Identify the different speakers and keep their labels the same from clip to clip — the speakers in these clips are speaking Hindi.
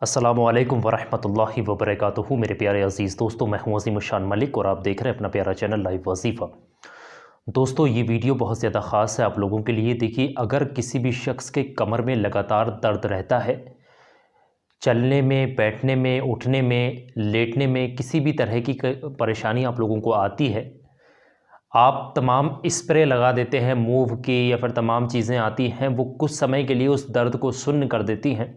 Speaker 1: अस्सलामुअलैकुम वरहमतुल्लाहि वबरकातुहू। मेरे प्यारे अज़ीज़ दोस्तों, मैं हूं अज़ीम शान मलिक और आप देख रहे हैं अपना प्यारा चैनल लाइव वजीफ़ा। दोस्तों, ये वीडियो बहुत ज़्यादा ख़ास है आप लोगों के लिए। देखिए, अगर किसी भी शख्स के कमर में लगातार दर्द रहता है, चलने में, बैठने में, उठने में, लेटने में, किसी भी तरह की परेशानी आप लोगों को आती है, आप तमाम स्प्रे लगा देते हैं मूव की या फिर तमाम चीज़ें आती हैं, वो कुछ समय के लिए उस दर्द को सुन्न कर देती हैं,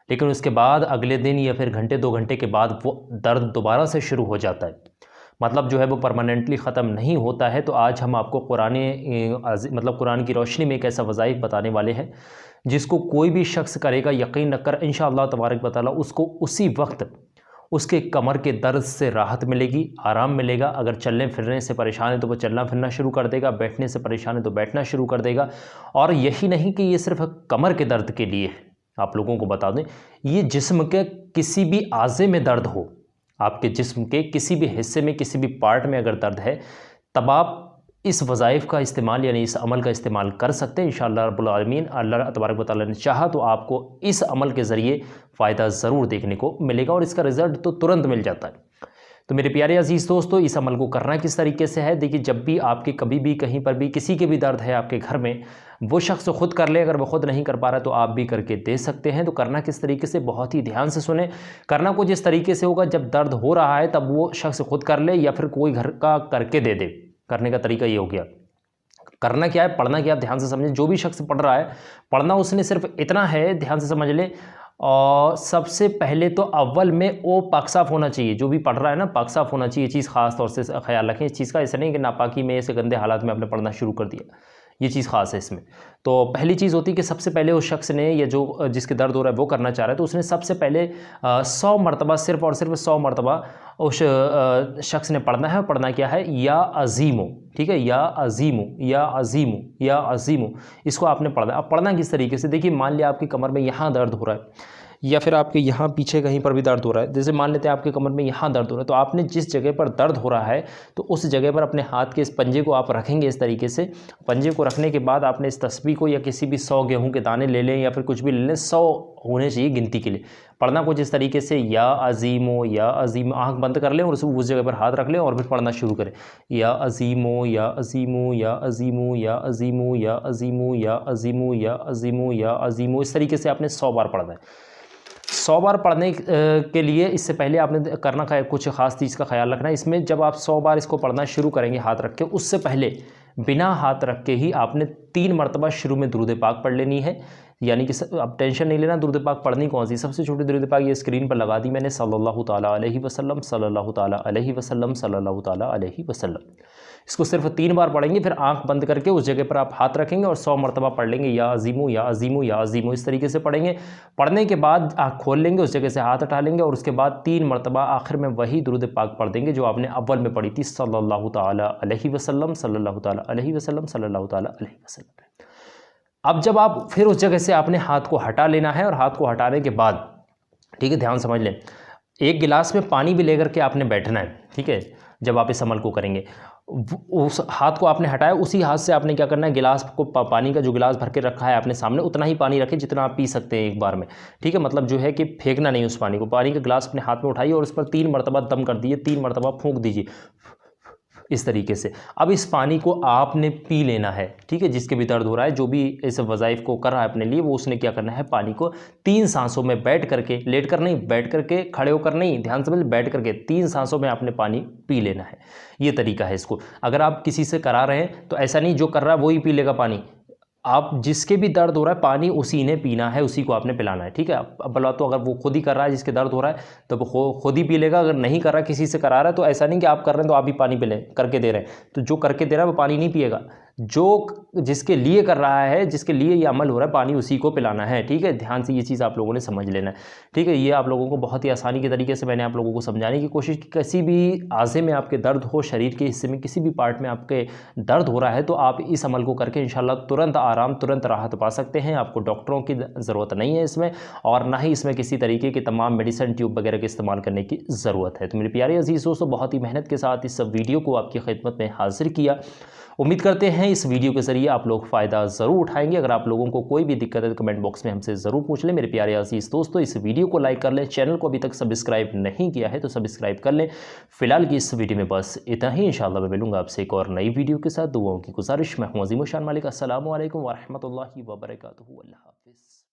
Speaker 1: लेकिन उसके बाद अगले दिन या फिर घंटे 2 घंटे के बाद वो दर्द दोबारा से शुरू हो जाता है। मतलब जो है वो परमानेंटली ख़त्म नहीं होता है। तो आज हम आपको कुरान की रोशनी में एक ऐसा वज़ाइफ बताने वाले हैं जिसको कोई भी शख्स करेगा, यकीन रखकर इंशाअल्लाह तबारक व तआला उसको उसी वक्त उसके कमर के दर्द से राहत मिलेगी, आराम मिलेगा। अगर चलने फिरने से परेशान है तो वो चलना फिरना शुरू कर देगा, बैठने से परेशान है तो बैठना शुरू कर देगा। और यही नहीं कि ये सिर्फ कमर के दर्द के लिए है, आप लोगों को बता दें, ये जिस्म के किसी भी आज़े में दर्द हो, आपके जिस्म के किसी भी हिस्से में, किसी भी पार्ट में अगर दर्द है, तब आप इस वज़ाइफ़ का इस्तेमाल यानी इस अमल का इस्तेमाल कर सकते हैं इंशाअल्लाह रब्बुल आलमीन। अल्लाह तबारक व तआला ने चाहा तो आपको इस अमल के ज़रिए फ़ायदा ज़रूर देखने को मिलेगा और इसका रिज़ल्ट तो तुरंत मिल जाता है। तो मेरे प्यारे अजीज़ दोस्तों, इस अमल को करना किस तरीके से है, देखिए, जब भी आपके कभी भी कहीं पर भी किसी के भी दर्द है आपके घर में, वो शख्स खुद कर ले। अगर वो खुद नहीं कर पा रहा है तो आप भी करके दे सकते हैं। तो करना किस तरीके से, बहुत ही ध्यान से सुने। करना कुछ इस तरीके से होगा, जब दर्द हो रहा है तब वो शख्स खुद कर ले या फिर कोई घर का करके दे दे। करने का तरीका ये हो गया। करना क्या है, पढ़ना क्या, आप ध्यान से समझें। जो भी शख्स पढ़ रहा है, पढ़ना उसने सिर्फ इतना है, ध्यान से समझ ले। और सबसे पहले तो अव्वल में ओ पाक साफ़ होना चाहिए। जो भी पढ़ रहा है ना, पाक साफ़ होना चाहिए। चीज़ ख़ास तौर से ख्याल रखें इस चीज़ का। ऐसा नहीं कि नापाकी में, ऐसे गंदे हालात में आपने पढ़ना शुरू कर दिया, ये चीज़ ख़ास है इसमें। तो पहली चीज़ होती है कि सबसे पहले उस शख्स ने, या जो जिसके दर्द हो रहा है वो करना चाह रहा है, तो उसने सबसे पहले 100 मरतबा, सिर्फ़ और सिर्फ 100 मरतबा उस शख्स ने पढ़ना है। और पढ़ना क्या है, या अज़ीमो, ठीक है, या अज़ीमो, या अज़ीमो, या अज़ीमो, इसको आपने पढ़ना है। अब पढ़ना किस तरीके से, देखिए, मान लिया आपकी कमर में यहाँ दर्द हो रहा है या फिर आपके यहाँ पीछे कहीं पर भी दर्द हो रहा है। जैसे मान लेते हैं आपके कमर में यहाँ दर्द हो रहा है, तो आपने जिस जगह पर दर्द हो रहा है तो उस जगह पर अपने हाथ के इस पंजे को आप रखेंगे इस तरीके से। पंजे को रखने के बाद आपने इस तस्बीह को या किसी भी 100 गेहूं के दाने ले लें या फिर कुछ भी ले लें, 100 होने चाहिए गिनती के लिए। पढ़ना कुछ इस तरीके से, या अज़ीमो, या अज़ीमो, आँख बंद कर लें और उस जगह पर हाथ रख लें और फिर पढ़ना शुरू करें। या अज़ीमो, या अज़ीमो, या अज़ीमो, या अज़ीमो, या अज़ीमो, या अज़ीमो, या अज़ीमो, या अज़ीमो, इस तरीके से आपने 100 बार पढ़ना है। 100 बार पढ़ने के लिए इससे पहले आपने करना कुछ ख़ास चीज़ का ख्याल रखना है इसमें। जब आप 100 बार इसको पढ़ना शुरू करेंगे हाथ रख के, उससे पहले बिना हाथ रख के ही आपने 3 मरतबा शुरू में दुरूद पाक पढ़ लेनी है। यानी कि अब टेंशन नहीं लेना, दुरूद पाक पढ़नी कौन सी, सबसे छोटी दुरूद पाक ये स्क्रीन पर लगा दी मैंने, सल्लल्लाहु ताला अलैहि वसल्लम, सल्लल्लाहु ताला अलैहि वसल्लम, सल्लल्लाहु ताला अलैहि वसल्लम। इसको सिर्फ 3 बार पढ़ेंगे, फिर आंख बंद करके उस जगह पर आप हाथ रखेंगे और 100 मरतबा पढ़ लेंगे, या अज़ीमो, या अज़ीमो, या अज़ीमो, इस तरीके से पढ़ेंगे। पढ़ने के बाद आँख खोल लेंगे, उस जगह से हाथ उठा लेंगे और उसके बाद 3 मरतबा आखिर में वही दुरूद पाक पढ़ देंगे जो आपने अव्वल में पढ़ी थी, सल्लल्लाहु ताला अलैहि वसल्लम, सल्लल्लाहु ताला अलैहि वसल्लम, सल्लल्लाहु ताला अलैहि वसल्लम। अब जब आप फिर उस जगह से आपने हाथ को हटा लेना है और हाथ को हटाने के बाद, ठीक है, ध्यान समझ लें, एक गिलास में पानी भी लेकर के आपने बैठना है, ठीक है। जब आप इस अमल को करेंगे, उस हाथ को आपने हटाया, उसी हाथ से आपने क्या करना है, गिलास को, पानी का जो गिलास भर के रखा है आपने सामने, उतना ही पानी रखें जितना आप पी सकते हैं एक बार में, ठीक है। मतलब जो है कि फेंकना नहीं उस पानी को। पानी का गिलास अपने हाथ में उठाइए और उस पर 3 मरतबा दम कर दिए, 3 मरतबा फूंक दीजिए इस तरीके से। अब इस पानी को आपने पी लेना है, ठीक है। जिसके भी दर्द हो रहा है, जो भी इस वज़ाइफ को कर रहा है अपने लिए, वो उसने क्या करना है, पानी को 3 सांसों में बैठ करके, लेट कर नहीं, बैठ करके, खड़े होकर नहीं, ध्यान समझ, बैठ करके 3 सांसों में आपने पानी पी लेना है। ये तरीका है इसको। अगर आप किसी से करा रहे हैं तो ऐसा नहीं जो कर रहा है वही पी लेगा पानी। आप जिसके भी दर्द हो रहा है, पानी उसी ने पीना है, उसी को आपने पिलाना है, ठीक है। अब भला तो अगर वो खुद ही कर रहा है, जिसके दर्द हो रहा है, तो वो खुद ही पी लेगा। अगर नहीं कर रहा, किसी से करा रहा है, तो ऐसा नहीं कि आप कर रहे हैं तो आप भी पानी पी लें, करके दे रहे हैं, तो जो करके दे रहा है वो पानी नहीं पिएगा। जो जिसके लिए कर रहा है, जिसके लिए ये अमल हो रहा है, पानी उसी को पिलाना है, ठीक है। ध्यान से ये चीज़ आप लोगों ने समझ लेना है, ठीक है। ये आप लोगों को बहुत ही आसानी के तरीके से मैंने आप लोगों को समझाने की कोशिश की। किसी भी आज़े में आपके दर्द हो, शरीर के हिस्से में किसी भी पार्ट में आपके दर्द हो रहा है, तो आप इस अमल को करके इंशाल्लाह तुरंत आराम, तुरंत राहत पा सकते हैं। आपको डॉक्टरों की ज़रूरत नहीं है इसमें, और ना ही इसमें किसी तरीके की तमाम मेडिसिन, ट्यूब वगैरह के इस्तेमाल करने की ज़रूरत है। तो मेरे प्यारे अज़ीज़ दोस्तों, बहुत ही मेहनत के साथ इस सब वीडियो को आपकी खिदमत में हाजिर किया। उम्मीद करते हैं हैं इस वीडियो के ज़रिए आप लोग फ़ायदा ज़रूर उठाएंगे। अगर आप लोगों को कोई भी दिक्कत है तो कमेंट बॉक्स में हमसे ज़रूर पूछ लें। मेरे प्यारे अज़ीज़ दोस्तों, इस वीडियो को लाइक कर लें, चैनल को अभी तक सब्सक्राइब नहीं किया है तो सब्सक्राइब कर लें। फ़िलहाल की इस वीडियो में बस इतना ही। इंशाअल्लाह मैं मिलूँगा आपसे एक और नई वीडियो के साथ। दुआओं की गुजारिश। मैं हूँ अज़ीम उर शान मलिक। अस्सलामु अलैकुम व रहमतुल्लाहि व बरकातुहू। अल्लाह हाफ़िज़।